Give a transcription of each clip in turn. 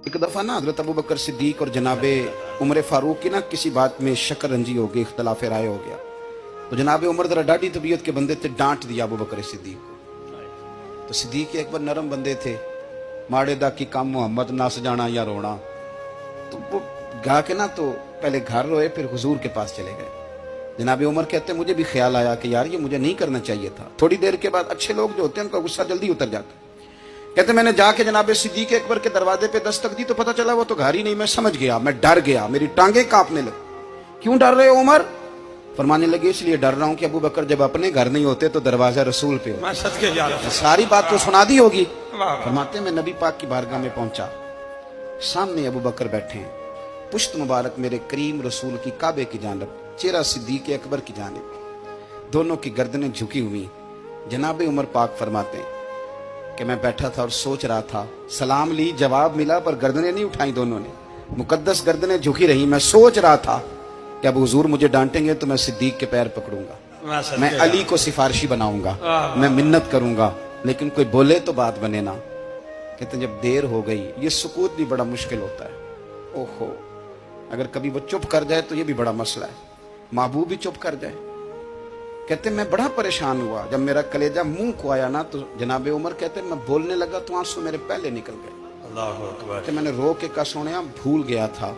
एक दफ़ा ना हज़रत अबू बकर सिद्दीक और जनाबे उमर फारूक की ना किसी बात में शक्कर रंजी हो गई, इख्तलाफ राय हो गया। तो जनाबे उमर जरा डाढ़ी तबीयत के बंदे थे, डांट दिया अबू बकर सिद्दीक को। तो सिद्दीक एक बार नरम बंदे थे, माड़े दा की काम मोहम्मद नस जाना या रोना। तो वो गा के ना तो पहले घर रोए, फिर हुजूर के पास चले गए। जनाबे उमर कहते मुझे भी ख्याल आया कि यार ये मुझे नहीं करना चाहिए था। थोड़ी देर के बाद अच्छे लोग जो होते हैं उनका गुस्सा जल्दी उतर जाता है। कहते मैंने जाके जनाबे सिद्दीक अकबर के दरवाजे पे दस्तक दी तो पता चला वो तो घर ही नहीं। मैं समझ गया, मैं डर गया, मेरी टांगे कांपने लगी। क्यों डर रहे हो उमर? फरमाने लगे इसलिए डर रहा हूं कि अबू बकर जब अपने घर नहीं होते तो दरवाजा रसूल पे हो। सारी बात तो सुना दी होगी। फरमाते मैं नबी पाक की बारगाह में पहुंचा, सामने अबू बकर बैठे हैं, पुश्त मुबारक मेरे करीम रसूल की काबे की जानब, चेहरा सिद्दीक अकबर की जानब, दोनों की गर्दनें झुकी हुई। जनाबे उमर पाक फरमाते हैं कि मैं बैठा था और सोच रहा था, सलाम ली, जवाब मिला, पर गर्दनें नहीं उठाई दोनों ने, मुकद्दस गर्दनें झुकी रही। मैं सोच रहा था कि अब हुजूर मुझे डांटेंगे तो मैं सिद्दीक के पैर पकड़ूंगा, मैं अली को सिफारिशी बनाऊंगा, मैं मिन्नत करूंगा, लेकिन कोई बोले तो बात बने ना। कहते जब देर हो गई, ये सुकूत भी बड़ा मुश्किल होता है। ओहो, अगर कभी वो चुप कर जाए तो ये भी बड़ा मसला है, महबूब भी चुप कर जाए। कहते मैं बड़ा परेशान हुआ, जब मेरा कलेजा मुंह को आया ना तो जनाबे उमर कहते मैं बोलने लगा तो आंसू मेरे पहले निकल गए। अल्लाहू अकबर। मैंने रो के कहा सोनिया भूल गया था,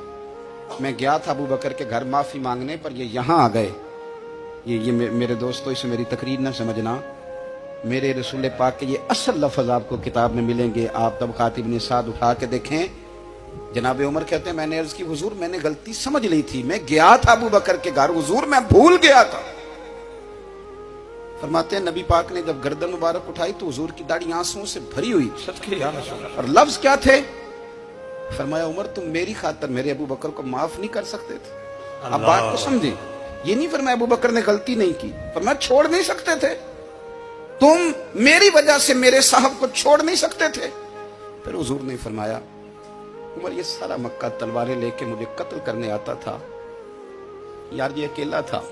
मैं गया था अबू बकर के घर माफी मांगने, पर ये यहाँ आ गए। ये मेरे दोस्तों इसे मेरी तकरीर ना समझना, मेरे रसूल पाक के ये असल लफ्ज आपको किताब में मिलेंगे। आप तब खातिब ने साथ उठा के देखें। जनाबे उमर कहते हैं मैंने अर्ज की हुजूर मैंने गलती समझ ली थी, मैं गया था अबू बकर के घर हुजूर, मैं भूल गया था। फरमाते हैं नबी पाक ने जब गर्दन मुबारक उठाई तो हुजूर की दाढ़ी आंसुओं से भरी हुई। और लफ्ज क्या थे? फरमाया उमर तुम मेरी खातर मेरे अबू बकर को माफ नहीं कर सकते थे। अब बात को समझे, ये नहीं फरमाया अबू बकर ने गलती नहीं की, फरमाया छोड़ नहीं सकते थे, तुम मेरी वजह से मेरे साहब को छोड़ नहीं सकते थे। फिर हुजूर ने फरमाया उमर ये सारा मक्का तलवारें लेके मुझे कत्ल करने आता था, यार ये अकेला था,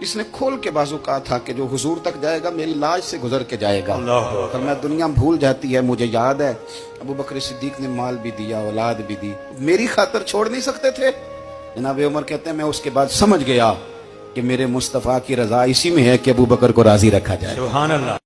इसने खोल के बाजू कहा था कि जो हुजूर तक जाएगा मेरी लाश से गुजर के जाएगा। पर मैं दुनिया भूल जाती है, मुझे याद है अबू बकर सिद्दीक ने माल भी दिया, औलाद भी दी, मेरी खातर छोड़ नहीं सकते थे। जनाब उमर कहते हैं मैं उसके बाद समझ गया कि मेरे मुस्तफा की रजा इसी में है कि अबू बकर को राजी रखा जाए। सुभान अल्लाह।